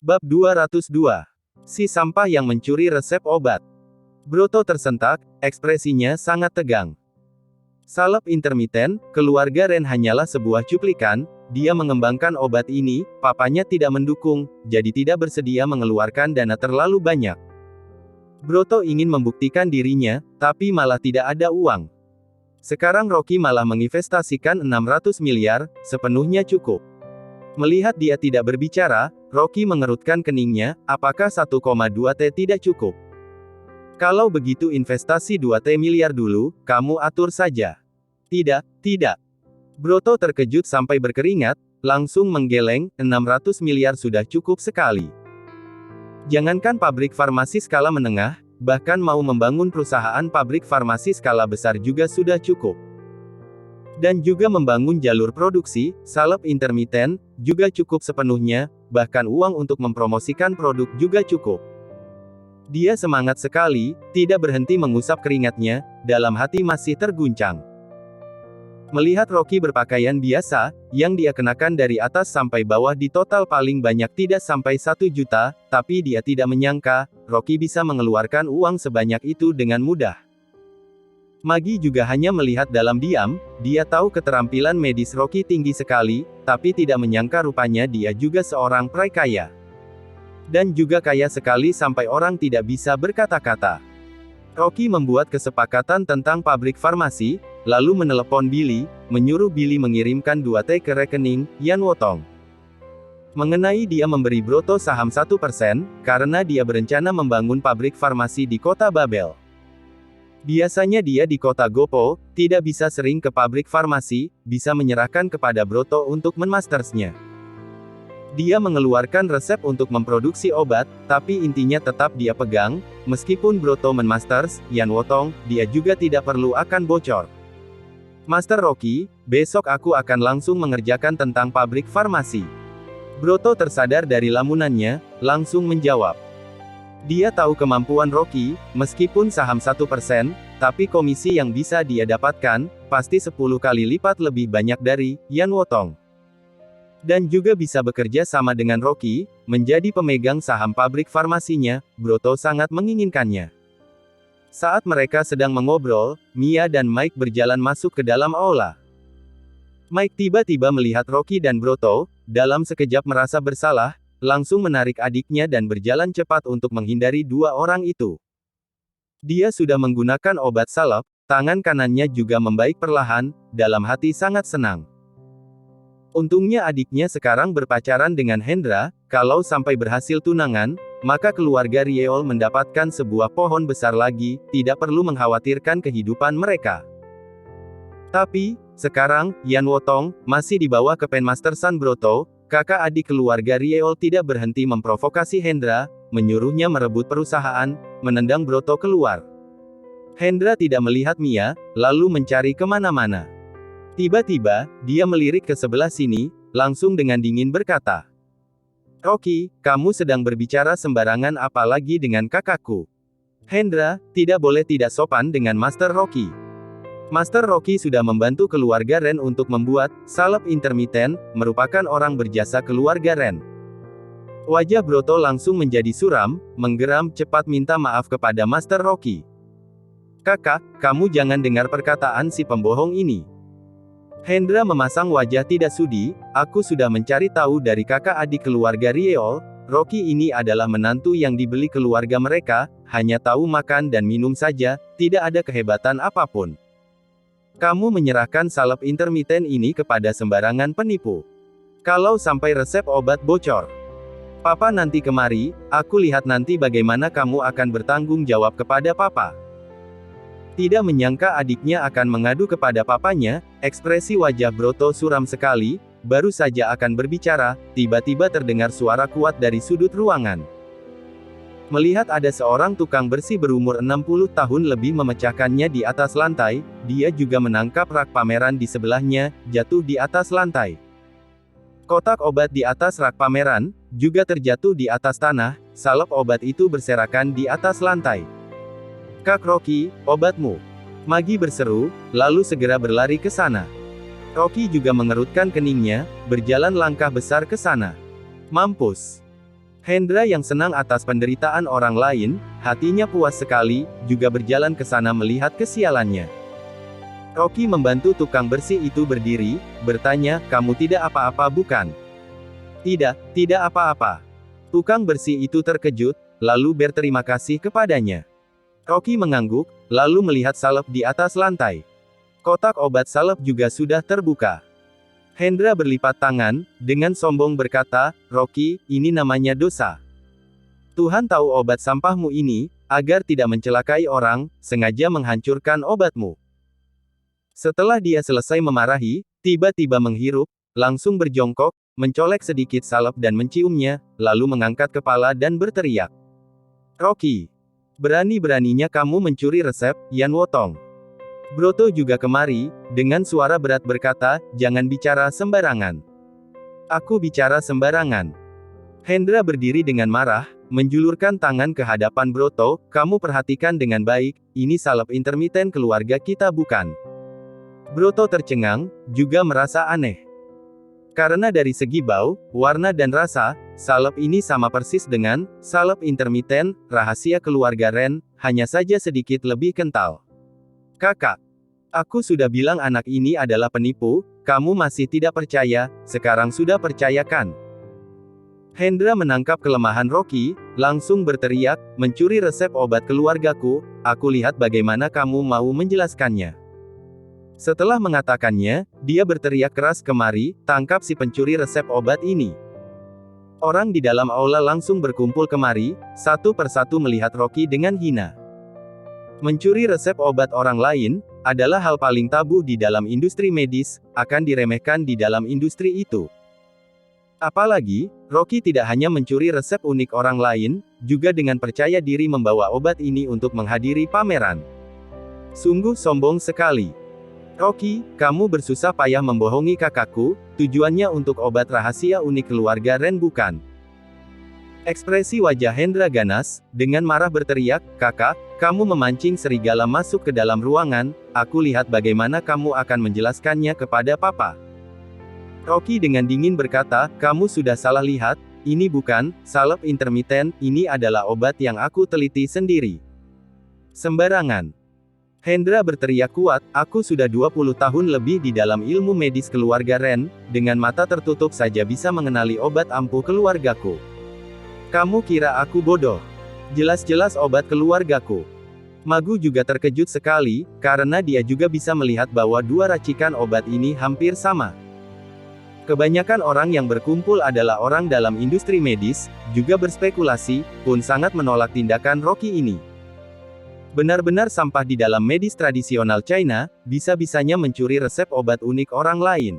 Bab 202. Si sampah yang mencuri resep obat. Broto tersentak, ekspresinya sangat tegang. Salep intermiten, keluarga Ren hanyalah sebuah cuplikan, dia mengembangkan obat ini, papanya tidak mendukung, jadi tidak bersedia mengeluarkan dana terlalu banyak. Broto ingin membuktikan dirinya, tapi malah tidak ada uang. Sekarang Rocky malah menginvestasikan 600 miliar, sepenuhnya cukup. Melihat dia tidak berbicara, Rocky mengerutkan keningnya, apakah 1,2 T tidak cukup? Kalau begitu investasi 2 T miliar dulu, kamu atur saja. Tidak. Broto terkejut sampai berkeringat, langsung menggeleng, 600 miliar sudah cukup sekali. Jangankan pabrik farmasi skala menengah, bahkan mau membangun perusahaan pabrik farmasi skala besar juga sudah cukup. Dan juga membangun jalur produksi, salep intermiten, juga cukup sepenuhnya, bahkan uang untuk mempromosikan produk juga cukup. Dia semangat sekali, tidak berhenti mengusap keringatnya, dalam hati masih terguncang. Melihat Rocky berpakaian biasa, yang dia kenakan dari atas sampai bawah di total paling banyak tidak sampai 1 juta, tapi dia tidak menyangka, Rocky bisa mengeluarkan uang sebanyak itu dengan mudah. Magi juga hanya melihat dalam diam, dia tahu keterampilan medis Rocky tinggi sekali, tapi tidak menyangka rupanya dia juga seorang prai kaya. Dan juga kaya sekali sampai orang tidak bisa berkata-kata. Rocky membuat kesepakatan tentang pabrik farmasi, lalu menelepon Billy, menyuruh Billy mengirimkan 2 T ke rekening Yan Wotong. Mengenai dia memberi Broto saham 1%, karena dia berencana membangun pabrik farmasi di kota Babel. Biasanya dia di kota Gopo, tidak bisa sering ke pabrik farmasi, bisa menyerahkan kepada Broto untuk menmastersnya. Dia mengeluarkan resep untuk memproduksi obat, tapi intinya tetap dia pegang, meskipun Broto menmasters, Yan Wotong, dia juga tidak perlu akan bocor. Master Rocky, besok aku akan langsung mengerjakan tentang pabrik farmasi. Broto tersadar dari lamunannya, langsung menjawab. Dia tahu kemampuan Rocky, meskipun saham 1%, tapi komisi yang bisa dia dapatkan, pasti 10 kali lipat lebih banyak dari Yan Wotong. Dan juga bisa bekerja sama dengan Rocky, menjadi pemegang saham pabrik farmasinya, Broto sangat menginginkannya. Saat mereka sedang mengobrol, Mia dan Mike berjalan masuk ke dalam aula. Mike tiba-tiba melihat Rocky dan Broto, dalam sekejap merasa bersalah, langsung menarik adiknya dan berjalan cepat untuk menghindari dua orang itu. Dia sudah menggunakan obat salep, tangan kanannya juga membaik perlahan, dalam hati sangat senang. Untungnya adiknya sekarang berpacaran dengan Hendra, kalau sampai berhasil tunangan, maka keluarga Rieol mendapatkan sebuah pohon besar lagi, tidak perlu mengkhawatirkan kehidupan mereka. Tapi, sekarang, Yan Wotong, masih dibawa ke Penmaster San Broto, kakak adik keluarga Rieol tidak berhenti memprovokasi Hendra, menyuruhnya merebut perusahaan, menendang Broto keluar. Hendra tidak melihat Mia, lalu mencari kemana-mana. Tiba-tiba, dia melirik ke sebelah sini, langsung dengan dingin berkata, "Rocky, kamu sedang berbicara sembarangan apalagi dengan kakakku." Hendra, tidak boleh tidak sopan dengan Master Rocky. Master Rocky sudah membantu keluarga Ren untuk membuat salep intermiten, merupakan orang berjasa keluarga Ren. Wajah Broto langsung menjadi suram, menggeram cepat minta maaf kepada Master Rocky. "Kakak, kamu jangan dengar perkataan si pembohong ini." Hendra memasang wajah tidak sudi, "Aku sudah mencari tahu dari kakak adik keluarga Rieol, Rocky ini adalah menantu yang dibeli keluarga mereka, hanya tahu makan dan minum saja, tidak ada kehebatan apapun. Kamu menyerahkan salep intermiten ini kepada sembarangan penipu. Kalau sampai resep obat bocor, Papa nanti kemari, aku lihat nanti bagaimana kamu akan bertanggung jawab kepada Papa." Tidak menyangka adiknya akan mengadu kepada papanya, ekspresi wajah Broto suram sekali, baru saja akan berbicara, tiba-tiba terdengar suara kuat dari sudut ruangan. Melihat ada seorang tukang bersih berumur 60 tahun lebih memecahkannya di atas lantai, dia juga menangkap rak pameran di sebelahnya, jatuh di atas lantai. Kotak obat di atas rak pameran, juga terjatuh di atas tanah, salep obat itu berserakan di atas lantai. "Kak Rocky, obatmu!" Magi berseru, lalu segera berlari ke sana. Rocky juga mengerutkan keningnya, berjalan langkah besar ke sana. "Mampus! Hendra yang senang atas penderitaan orang lain, hatinya puas sekali, juga berjalan ke sana melihat kesialannya. Rocky membantu tukang bersih itu berdiri, bertanya, "Kamu tidak apa-apa bukan?" "Tidak, tidak apa-apa." Tukang bersih itu terkejut, lalu berterima kasih kepadanya. Rocky mengangguk, lalu melihat salep di atas lantai. Kotak obat salep juga sudah terbuka. Hendra berlipat tangan, dengan sombong berkata, "Rocky, ini namanya dosa. Tuhan tahu obat sampahmu ini, agar tidak mencelakai orang, sengaja menghancurkan obatmu." Setelah dia selesai memarahi, tiba-tiba menghirup, langsung berjongkok, mencolek sedikit salep dan menciumnya, lalu mengangkat kepala dan berteriak. "Rocky! Berani-beraninya kamu mencuri resep, Yan Wotong. Broto juga kemari, dengan suara berat berkata, jangan bicara sembarangan." "Aku bicara sembarangan." Hendra berdiri dengan marah, menjulurkan tangan ke hadapan Broto, "Kamu perhatikan dengan baik, ini salep intermiten keluarga kita bukan?" Broto tercengang, juga merasa aneh. Karena dari segi bau, warna dan rasa, salep ini sama persis dengan salep intermiten, rahasia keluarga Ren, hanya saja sedikit lebih kental. "Kakak, aku sudah bilang anak ini adalah penipu, kamu masih tidak percaya, sekarang sudah percayakan." Hendra menangkap kelemahan Rocky, langsung berteriak, "Mencuri resep obat keluargaku, aku lihat bagaimana kamu mau menjelaskannya." Setelah mengatakannya, dia berteriak keras, "Kemari, tangkap si pencuri resep obat ini." Orang di dalam aula langsung berkumpul kemari, satu persatu melihat Rocky dengan hina. Mencuri resep obat orang lain, adalah hal paling tabu di dalam industri medis, akan diremehkan di dalam industri itu. Apalagi, Rocky tidak hanya mencuri resep unik orang lain, juga dengan percaya diri membawa obat ini untuk menghadiri pameran. Sungguh sombong sekali. "Rocky, kamu bersusah payah membohongi kakakku, tujuannya untuk obat rahasia unik keluarga Ren bukan?" Ekspresi wajah Hendra ganas, dengan marah berteriak, "Kakak, kamu memancing serigala masuk ke dalam ruangan, aku lihat bagaimana kamu akan menjelaskannya kepada papa." Rocky dengan dingin berkata, "Kamu sudah salah lihat, ini bukan salep intermiten, ini adalah obat yang aku teliti sendiri." "Sembarangan." Hendra berteriak kuat, "Aku sudah 20 tahun lebih di dalam ilmu medis keluarga Ren, dengan mata tertutup saja bisa mengenali obat ampuh keluargaku. Kamu kira aku bodoh? Jelas-jelas obat keluargaku." Magu juga terkejut sekali, karena dia juga bisa melihat bahwa dua racikan obat ini hampir sama. Kebanyakan orang yang berkumpul adalah orang dalam industri medis, juga berspekulasi, pun sangat menolak tindakan Rocky ini. Benar-benar sampah di dalam medis tradisional China, bisa-bisanya mencuri resep obat unik orang lain.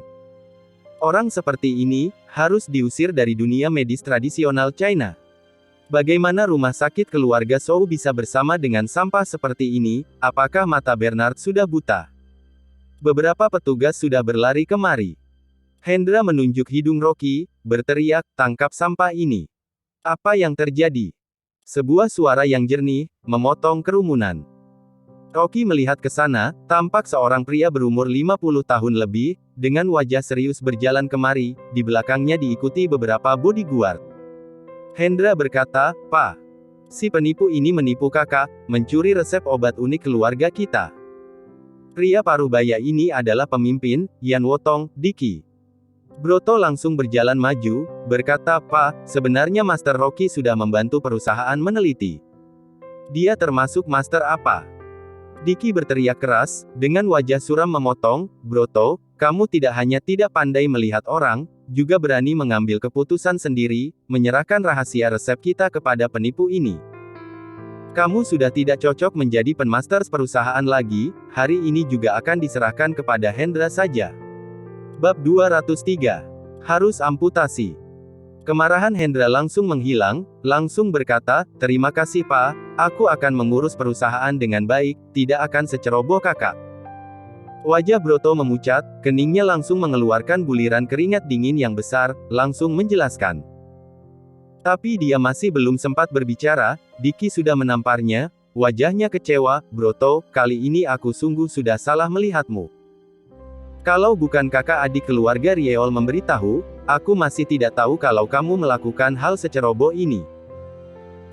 Orang seperti ini, harus diusir dari dunia medis tradisional China. Bagaimana rumah sakit keluarga Zhou bisa bersama dengan sampah seperti ini? Apakah mata Bernard sudah buta? Beberapa petugas sudah berlari kemari. Hendra menunjuk hidung Rocky, berteriak, "Tangkap sampah ini." "Apa yang terjadi?" Sebuah suara yang jernih, memotong kerumunan. Rocky melihat ke sana, tampak seorang pria berumur 50 tahun lebih, dengan wajah serius berjalan kemari, di belakangnya diikuti beberapa bodyguard. Hendra berkata, "Pak, si penipu ini menipu kakak, mencuri resep obat unik keluarga kita." Pria parubaya ini adalah pemimpin, Yan Wotong, Diki. Broto langsung berjalan maju, berkata, "Pak, sebenarnya Master Rocky sudah membantu perusahaan meneliti." "Dia termasuk master apa?" Diki berteriak keras, dengan wajah suram memotong, "Broto, kamu tidak hanya tidak pandai melihat orang, juga berani mengambil keputusan sendiri, menyerahkan rahasia resep kita kepada penipu ini. Kamu sudah tidak cocok menjadi penmaster perusahaan lagi, hari ini juga akan diserahkan kepada Hendra saja." Bab 203. Harus amputasi. Kemarahan Hendra langsung menghilang, langsung berkata, "Terima kasih Pak, aku akan mengurus perusahaan dengan baik, tidak akan seceroboh kakak." Wajah Broto memucat, keningnya langsung mengeluarkan buliran keringat dingin yang besar, langsung menjelaskan. Tapi dia masih belum sempat berbicara, Diki sudah menamparnya, wajahnya kecewa, "Broto, kali ini aku sungguh sudah salah melihatmu. Kalau bukan kakak adik keluarga Rieol memberitahu, aku masih tidak tahu kalau kamu melakukan hal seceroboh ini.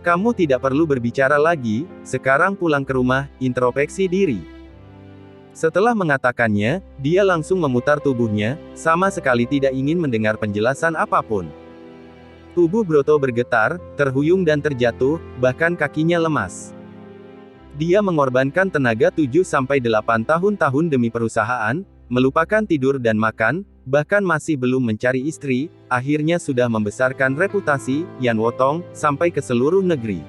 Kamu tidak perlu berbicara lagi, sekarang pulang ke rumah, introspeksi diri. Setelah mengatakannya, dia langsung memutar tubuhnya, sama sekali tidak ingin mendengar penjelasan apapun. Tubuh Broto bergetar, terhuyung dan terjatuh, bahkan kakinya lemas. Dia mengorbankan tenaga 7-8 tahun demi perusahaan, melupakan tidur dan makan, bahkan masih belum mencari istri, akhirnya sudah membesarkan reputasi, Yan Wotong, sampai ke seluruh negeri.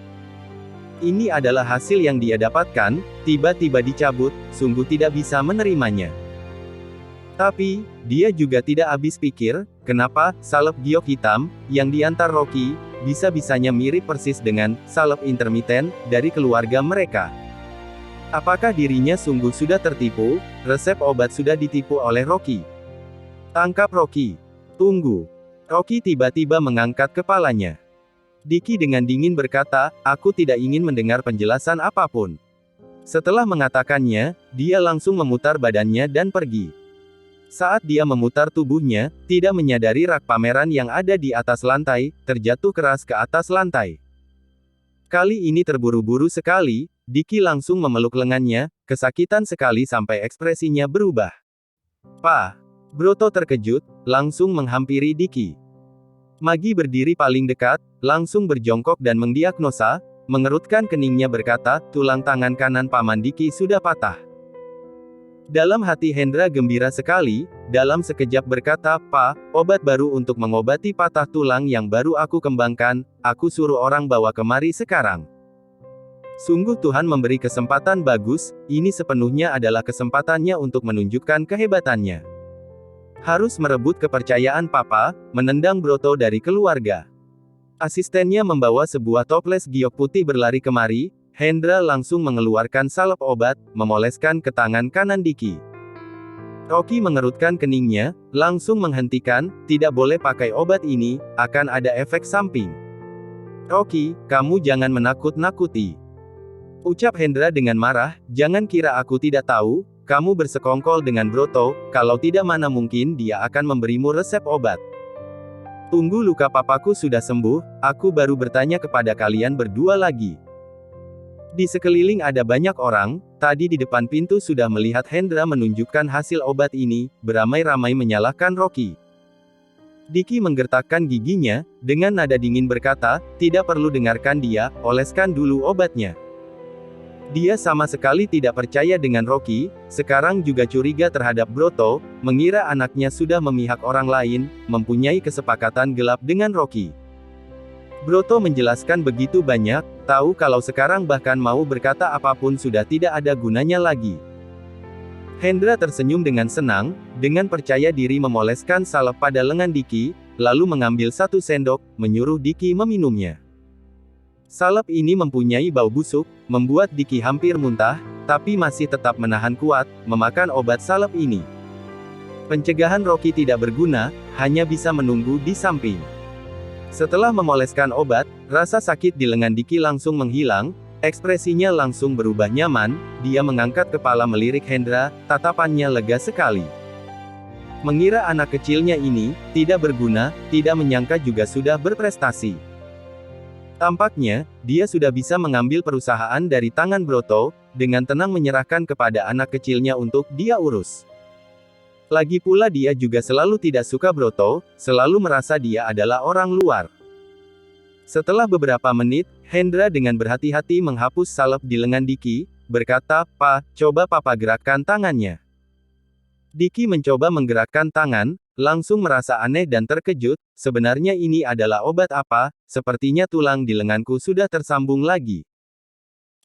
Ini adalah hasil yang dia dapatkan, tiba-tiba dicabut, sungguh tidak bisa menerimanya. Tapi, dia juga tidak habis pikir, kenapa salep giok hitam, yang diantar Rocky, bisa-bisanya mirip persis dengan salep intermiten dari keluarga mereka. Apakah dirinya sungguh sudah tertipu? Resep obat sudah ditipu oleh Rocky. Tangkap Rocky. Tunggu. Rocky tiba-tiba mengangkat kepalanya. Diki dengan dingin berkata, aku tidak ingin mendengar penjelasan apapun. Setelah mengatakannya, dia langsung memutar badannya dan pergi. Saat dia memutar tubuhnya, tidak menyadari rak pameran yang ada di atas lantai, terjatuh keras ke atas lantai. Kali ini terburu-buru sekali, Diki langsung memeluk lengannya, kesakitan sekali sampai ekspresinya berubah. "Pa!" Broto terkejut, langsung menghampiri Diki. Magi berdiri paling dekat, langsung berjongkok dan mendiagnosa, mengerutkan keningnya berkata, tulang tangan kanan Paman Diki sudah patah. Dalam hati Hendra gembira sekali, dalam sekejap berkata, "Pa, obat baru untuk mengobati patah tulang yang baru aku kembangkan, aku suruh orang bawa kemari sekarang." Sungguh Tuhan memberi kesempatan bagus, ini sepenuhnya adalah kesempatannya untuk menunjukkan kehebatannya. Harus merebut kepercayaan Papa, menendang Broto dari keluarga. Asistennya membawa sebuah toples giok putih berlari kemari, Hendra langsung mengeluarkan salep obat, memoleskan ke tangan kanan Diki. Rocky mengerutkan keningnya, langsung menghentikan, tidak boleh pakai obat ini, akan ada efek samping. Rocky, kamu jangan menakut-nakuti. Ucap Hendra dengan marah, jangan kira aku tidak tahu, kamu bersekongkol dengan Broto, kalau tidak mana mungkin dia akan memberimu resep obat. Tunggu luka papaku sudah sembuh, aku baru bertanya kepada kalian berdua lagi. Di sekeliling ada banyak orang, tadi di depan pintu sudah melihat Hendra menunjukkan hasil obat ini, beramai-ramai menyalahkan Rocky. Diki menggertakkan giginya, dengan nada dingin berkata, tidak perlu dengarkan dia, oleskan dulu obatnya. Dia sama sekali tidak percaya dengan Rocky, sekarang juga curiga terhadap Broto, mengira anaknya sudah memihak orang lain, mempunyai kesepakatan gelap dengan Rocky. Broto menjelaskan begitu banyak, tahu kalau sekarang bahkan mau berkata apapun sudah tidak ada gunanya lagi. Hendra tersenyum dengan senang, dengan percaya diri memoleskan salep pada lengan Diki, lalu mengambil satu sendok, menyuruh Diki meminumnya. Salep ini mempunyai bau busuk, membuat Diki hampir muntah, tapi masih tetap menahan kuat, memakan obat salep ini. Pencegahan Rocky tidak berguna, hanya bisa menunggu di samping. Setelah memoleskan obat, rasa sakit di lengan Diki langsung menghilang, ekspresinya langsung berubah nyaman, dia mengangkat kepala melirik Hendra, tatapannya lega sekali. Mengira anak kecilnya ini, tidak berguna, tidak menyangka juga sudah berprestasi. Tampaknya, dia sudah bisa mengambil perusahaan dari tangan Broto, dengan tenang menyerahkan kepada anak kecilnya untuk dia urus. Lagi pula dia juga selalu tidak suka Broto, selalu merasa dia adalah orang luar. Setelah beberapa menit, Hendra dengan berhati-hati menghapus salep di lengan Diki, berkata, "Pa, coba Papa gerakkan tangannya." Diki mencoba menggerakkan tangan, langsung merasa aneh dan terkejut, sebenarnya ini adalah obat apa, sepertinya tulang di lenganku sudah tersambung lagi.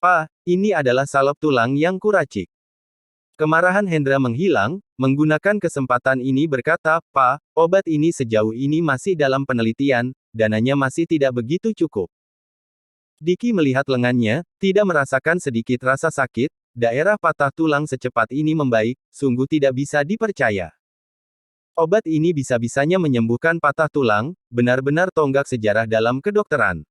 "Pa, ini adalah salep tulang yang kuracik." Kemarahan Hendra menghilang, menggunakan kesempatan ini berkata, "Pa, obat ini sejauh ini masih dalam penelitian, dananya masih tidak begitu cukup." Diki melihat lengannya, tidak merasakan sedikit rasa sakit, daerah patah tulang secepat ini membaik, sungguh tidak bisa dipercaya. Obat ini bisa-bisanya menyembuhkan patah tulang, benar-benar tonggak sejarah dalam kedokteran.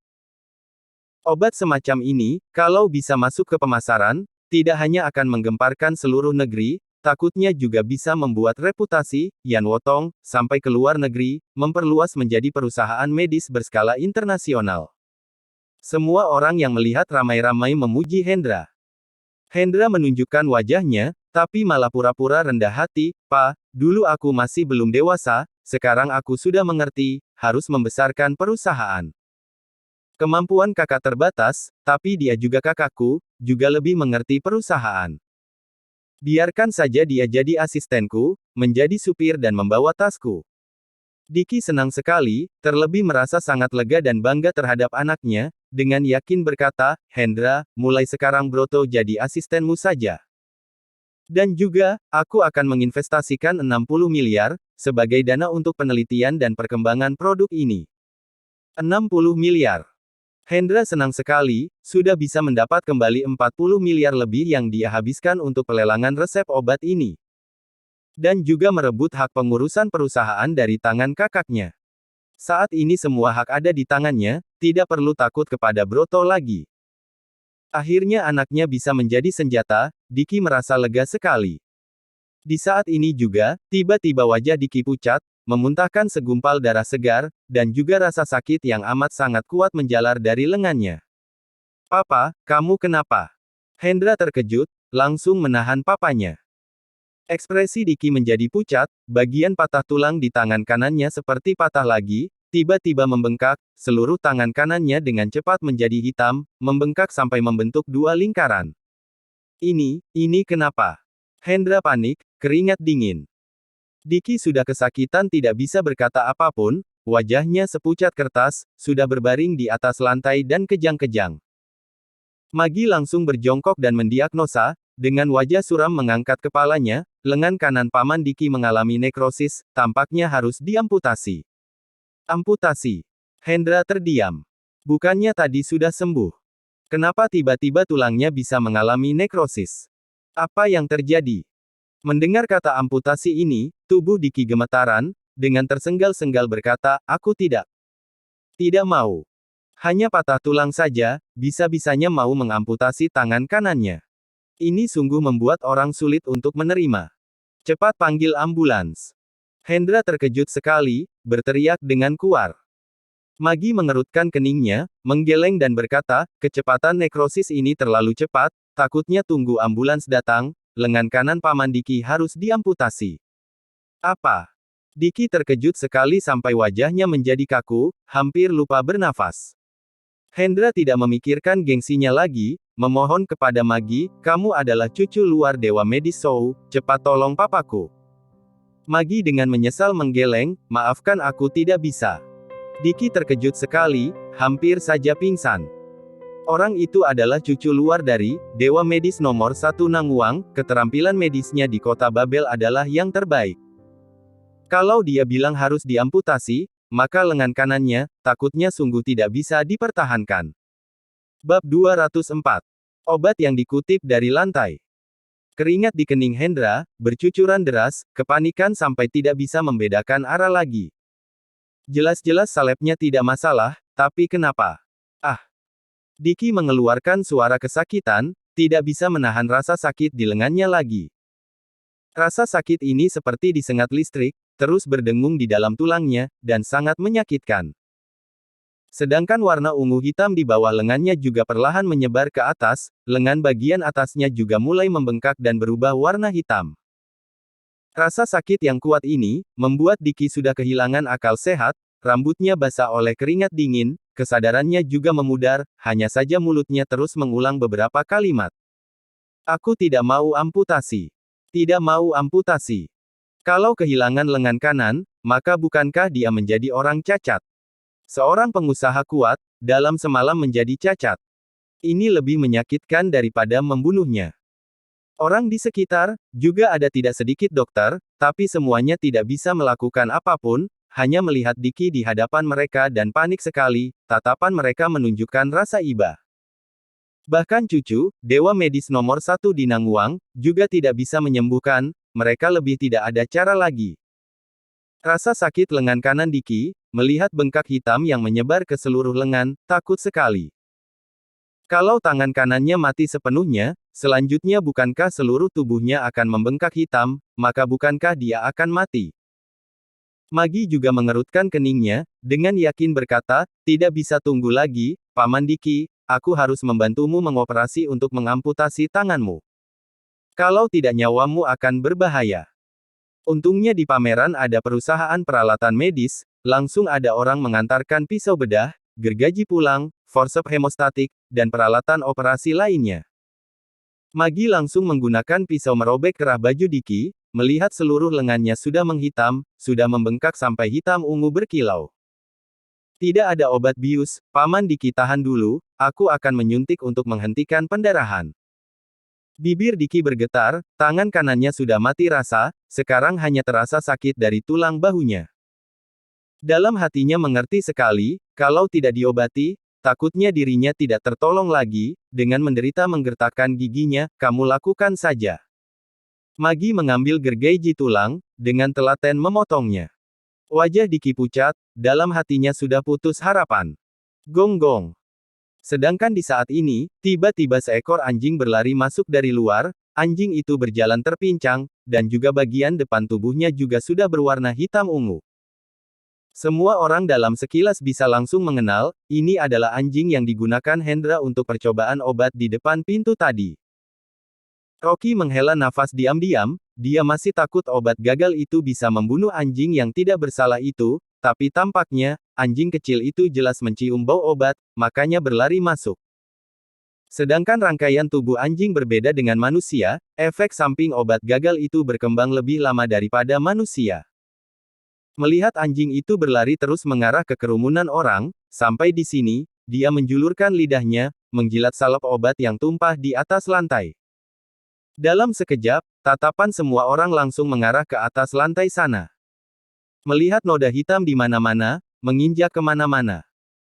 Obat semacam ini, kalau bisa masuk ke pemasaran, tidak hanya akan menggemparkan seluruh negeri, takutnya juga bisa membuat reputasi Yan Wotong sampai ke luar negeri, memperluas menjadi perusahaan medis berskala internasional. Semua orang yang melihat ramai-ramai memuji Hendra. Hendra menunjukkan wajahnya, tapi malah pura-pura rendah hati. "Pa, dulu aku masih belum dewasa, sekarang aku sudah mengerti, harus membesarkan perusahaan. Kemampuan kakak terbatas, tapi dia juga kakakku, juga lebih mengerti perusahaan. Biarkan saja dia jadi asistenku, menjadi supir dan membawa tasku." Diki senang sekali, terlebih merasa sangat lega dan bangga terhadap anaknya, dengan yakin berkata, "Hendra, mulai sekarang Broto jadi asistenmu saja. Dan juga, aku akan menginvestasikan 60 miliar, sebagai dana untuk penelitian dan perkembangan produk ini." 60 miliar. Hendra senang sekali, sudah bisa mendapat kembali 40 miliar lebih yang dia habiskan untuk pelelangan resep obat ini. Dan juga merebut hak pengurusan perusahaan dari tangan kakaknya. Saat ini semua hak ada di tangannya, tidak perlu takut kepada Broto lagi. Akhirnya anaknya bisa menjadi senjata, Diki merasa lega sekali. Di saat ini juga, tiba-tiba wajah Diki pucat, memuntahkan segumpal darah segar, dan juga rasa sakit yang amat sangat kuat menjalar dari lengannya. "Papa, kamu kenapa?" Hendra terkejut, langsung menahan papanya. Ekspresi Diki menjadi pucat, bagian patah tulang di tangan kanannya seperti patah lagi, tiba-tiba membengkak, seluruh tangan kanannya dengan cepat menjadi hitam, membengkak sampai membentuk dua lingkaran. Ini kenapa?" Hendra panik, keringat dingin. Diki sudah kesakitan tidak bisa berkata apapun, wajahnya sepucat kertas, sudah berbaring di atas lantai dan kejang-kejang. Magi langsung berjongkok dan mendiagnosa, dengan wajah suram mengangkat kepalanya, lengan kanan Paman Diki mengalami nekrosis, tampaknya harus diamputasi. Amputasi. Hendra terdiam. Bukannya tadi sudah sembuh. Kenapa tiba-tiba tulangnya bisa mengalami nekrosis? Apa yang terjadi? Mendengar kata amputasi ini, tubuh Diki gemetaran, dengan tersenggal-senggal berkata, "Aku tidak mau. Hanya patah tulang saja, bisa-bisanya mau mengamputasi tangan kanannya. Ini sungguh membuat orang sulit untuk menerima. Cepat panggil ambulans." Hendra terkejut sekali, berteriak dengan kuat. Magi mengerutkan keningnya, menggeleng dan berkata, "Kecepatan nekrosis ini terlalu cepat, takutnya tunggu ambulans datang, lengan kanan Paman Diki harus diamputasi." "Apa?" Diki terkejut sekali sampai wajahnya menjadi kaku, hampir lupa bernafas. Hendra tidak memikirkan gengsinya lagi, memohon kepada Magi, "Kamu adalah cucu luar Dewa Medis Sou, cepat tolong papaku." Magi dengan menyesal menggeleng, "Maafkan aku tidak bisa." Diki terkejut sekali, hampir saja pingsan. Orang itu adalah cucu luar dari Dewa Medis nomor 1 Nangwang, keterampilan medisnya di kota Babel adalah yang terbaik. Kalau dia bilang harus diamputasi, maka lengan kanannya, takutnya sungguh tidak bisa dipertahankan. Bab 204. Obat yang dikutip dari lantai. Keringat di kening Hendra, bercucuran deras, kepanikan sampai tidak bisa membedakan arah lagi. Jelas-jelas salepnya tidak masalah, tapi kenapa? "Ah!" Diki mengeluarkan suara kesakitan, tidak bisa menahan rasa sakit di lengannya lagi. Rasa sakit ini seperti disengat listrik, terus berdengung di dalam tulangnya, dan sangat menyakitkan. Sedangkan warna ungu hitam di bawah lengannya juga perlahan menyebar ke atas, lengan bagian atasnya juga mulai membengkak dan berubah warna hitam. Rasa sakit yang kuat ini, membuat Diki sudah kehilangan akal sehat, rambutnya basah oleh keringat dingin, kesadarannya juga memudar, hanya saja mulutnya terus mengulang beberapa kalimat. "Aku tidak mau amputasi. Tidak mau amputasi. Kalau kehilangan lengan kanan, maka bukankah dia menjadi orang cacat? Seorang pengusaha kuat, dalam semalam menjadi cacat. Ini lebih menyakitkan daripada membunuhnya." Orang di sekitar, juga ada tidak sedikit dokter, tapi semuanya tidak bisa melakukan apapun, hanya melihat Diki di hadapan mereka dan panik sekali, tatapan mereka menunjukkan rasa iba. Bahkan cucu, Dewa Medis nomor 1 di Nangwang, juga tidak bisa menyembuhkan, mereka lebih tidak ada cara lagi. Rasa sakit lengan kanan Diki, melihat bengkak hitam yang menyebar ke seluruh lengan, takut sekali. Kalau tangan kanannya mati sepenuhnya, selanjutnya bukankah seluruh tubuhnya akan membengkak hitam, maka bukankah dia akan mati? Magi juga mengerutkan keningnya, dengan yakin berkata, tidak bisa tunggu lagi, Paman Diki, aku harus membantumu mengoperasi untuk mengamputasi tanganmu. Kalau tidak nyawamu akan berbahaya. Untungnya di pameran ada perusahaan peralatan medis, langsung ada orang mengantarkan pisau bedah, gergaji pulang, forsep hemostatik, dan peralatan operasi lainnya. Magi langsung menggunakan pisau merobek kerah baju Diki, melihat seluruh lengannya sudah menghitam, sudah membengkak sampai hitam ungu berkilau. Tidak ada obat bius, Paman Diki tahan dulu, aku akan menyuntik untuk menghentikan pendarahan. Bibir Diki bergetar, tangan kanannya sudah mati rasa, sekarang hanya terasa sakit dari tulang bahunya. Dalam hatinya mengerti sekali, kalau tidak diobati, takutnya dirinya tidak tertolong lagi, dengan menderita menggertakkan giginya, kamu lakukan saja. Magi mengambil gergaji tulang, dengan telaten memotongnya. Wajah Diki pucat, dalam hatinya sudah putus harapan. Gong-gong. Sedangkan di saat ini, tiba-tiba seekor anjing berlari masuk dari luar, anjing itu berjalan terpincang, dan juga bagian depan tubuhnya juga sudah berwarna hitam ungu. Semua orang dalam sekilas bisa langsung mengenal, ini adalah anjing yang digunakan Hendra untuk percobaan obat di depan pintu tadi. Rocky menghela nafas diam-diam, dia masih takut obat gagal itu bisa membunuh anjing yang tidak bersalah itu, tapi tampaknya, anjing kecil itu jelas mencium bau obat, makanya berlari masuk. Sedangkan rangkaian tubuh anjing berbeda dengan manusia, efek samping obat gagal itu berkembang lebih lama daripada manusia. Melihat anjing itu berlari terus mengarah ke kerumunan orang, sampai di sini, dia menjulurkan lidahnya, menjilat salep obat yang tumpah di atas lantai. Dalam sekejap, tatapan semua orang langsung mengarah ke atas lantai sana. Melihat noda hitam di mana-mana, menginjak kemana-mana.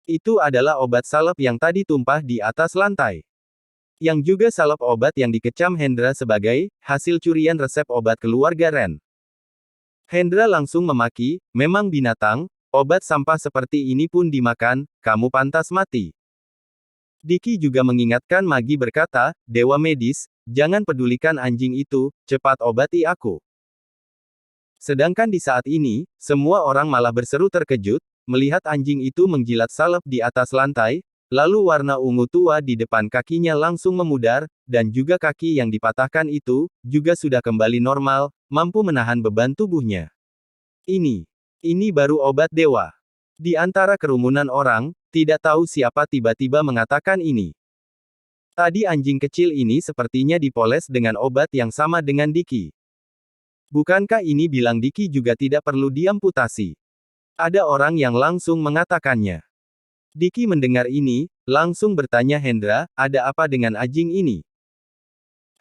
Itu adalah obat salep yang tadi tumpah di atas lantai. Yang juga salep obat yang dikecam Hendra sebagai hasil curian resep obat keluarga Ren. Hendra langsung memaki, memang binatang, obat sampah seperti ini pun dimakan, kamu pantas mati. Diki juga mengingatkan Magi berkata, Dewa Medis, jangan pedulikan anjing itu, cepat obati aku. Sedangkan di saat ini, semua orang malah berseru terkejut, melihat anjing itu menjilat salep di atas lantai, lalu warna ungu tua di depan kakinya langsung memudar, dan juga kaki yang dipatahkan itu, juga sudah kembali normal, mampu menahan beban tubuhnya. Ini baru obat dewa. Di antara kerumunan orang, tidak tahu siapa tiba-tiba mengatakan ini. Tadi anjing kecil ini sepertinya dipoles dengan obat yang sama dengan Diki. Bukankah ini bilang Diki juga tidak perlu diamputasi? Ada orang yang langsung mengatakannya. Diki mendengar ini, langsung bertanya Hendra, ada apa dengan anjing ini?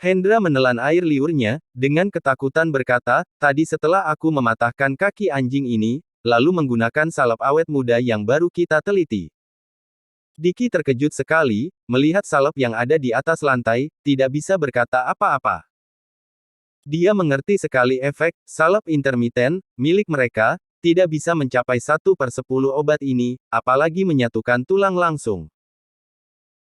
Hendra menelan air liurnya, dengan ketakutan berkata, tadi setelah aku mematahkan kaki anjing ini, lalu menggunakan salep awet muda yang baru kita teliti. Diki terkejut sekali, melihat salep yang ada di atas lantai, tidak bisa berkata apa-apa. Dia mengerti sekali efek salep intermiten milik mereka, tidak bisa mencapai 1/10 obat ini, apalagi menyatukan tulang langsung.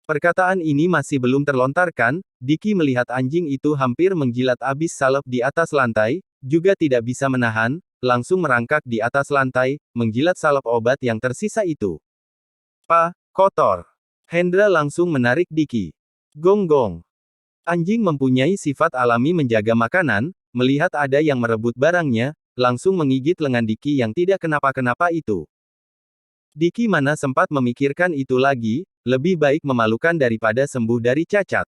Perkataan ini masih belum terlontarkan, Diki melihat anjing itu hampir menjilat abis salep di atas lantai, juga tidak bisa menahan, langsung merangkak di atas lantai, menjilat salep obat yang tersisa itu. Kotor. Hendra langsung menarik Diki. Gong-gong. Anjing mempunyai sifat alami menjaga makanan, melihat ada yang merebut barangnya, langsung menggigit lengan Diki yang tidak kenapa-kenapa itu. Diki mana sempat memikirkan itu lagi, lebih baik memalukan daripada sembuh dari cacat.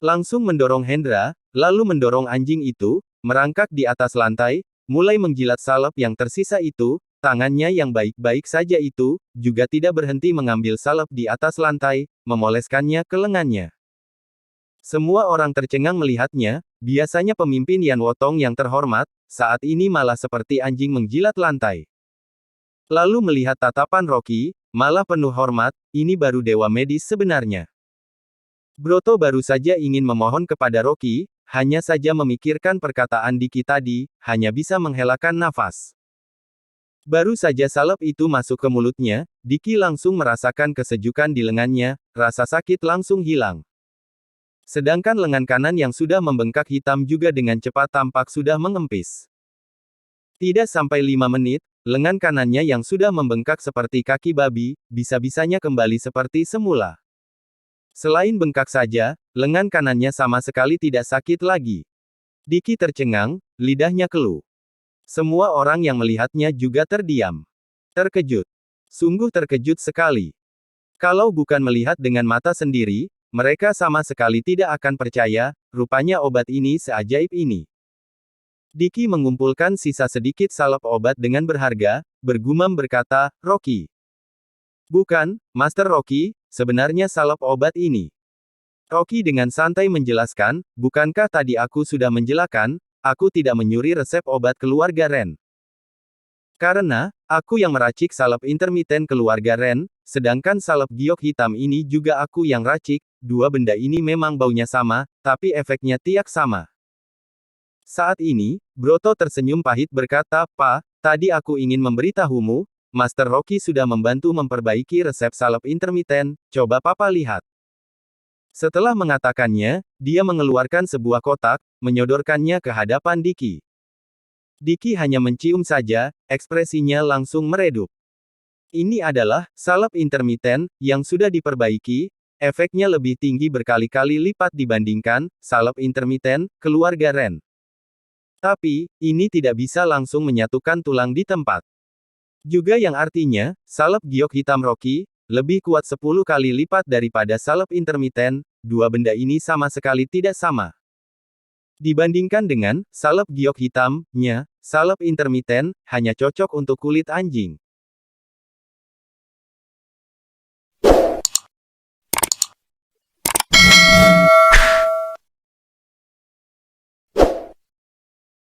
Langsung mendorong Hendra, lalu mendorong anjing itu, merangkak di atas lantai, mulai menjilat salep yang tersisa itu, tangannya yang baik-baik saja itu, juga tidak berhenti mengambil salep di atas lantai, memoleskannya ke lengannya. Semua orang tercengang melihatnya, biasanya pemimpin Yan Wotong yang terhormat, saat ini malah seperti anjing menjilat lantai. Lalu melihat tatapan Rocky, malah penuh hormat, ini baru dewa medis sebenarnya. Broto baru saja ingin memohon kepada Rocky, hanya saja memikirkan perkataan Diki tadi, hanya bisa menghelakan nafas. Baru saja salep itu masuk ke mulutnya, Diki langsung merasakan kesejukan di lengannya, rasa sakit langsung hilang. Sedangkan lengan kanan yang sudah membengkak hitam juga dengan cepat tampak sudah mengempis. Tidak sampai 5 menit, lengan kanannya yang sudah membengkak seperti kaki babi, bisa-bisanya kembali seperti semula. Selain bengkak saja, lengan kanannya sama sekali tidak sakit lagi. Diki tercengang, lidahnya keluh. Semua orang yang melihatnya juga terdiam. Terkejut. Sungguh terkejut sekali. Kalau bukan melihat dengan mata sendiri, mereka sama sekali tidak akan percaya, rupanya obat ini seajaib ini. Diki mengumpulkan sisa sedikit salep obat dengan berharga, bergumam berkata, "Rocky." "Bukan, Master Rocky, sebenarnya salep obat ini." Rocky dengan santai menjelaskan, "Bukankah tadi aku sudah menjelaskan, aku tidak menyuri resep obat keluarga Ren. Karena, aku yang meracik salep intermiten keluarga Ren, sedangkan salep giok hitam ini juga aku yang racik, dua benda ini memang baunya sama, tapi efeknya tiak sama." Saat ini, Broto tersenyum pahit berkata, "Pa, tadi aku ingin memberitahumu, Master Rocky sudah membantu memperbaiki resep salep intermiten, coba Papa lihat." Setelah mengatakannya, dia mengeluarkan sebuah kotak, menyodorkannya ke hadapan Diki. Diki hanya mencium saja, ekspresinya langsung meredup. Ini adalah salep intermiten yang sudah diperbaiki, efeknya lebih tinggi berkali-kali lipat dibandingkan salep intermiten keluarga Ren. Tapi, ini tidak bisa langsung menyatukan tulang di tempat. Juga yang artinya, salep giok hitam Rocky, lebih kuat 10 kali lipat daripada salep intermiten, dua benda ini sama sekali tidak sama. Dibandingkan dengan, salep giok hitam, salep intermiten, hanya cocok untuk kulit anjing.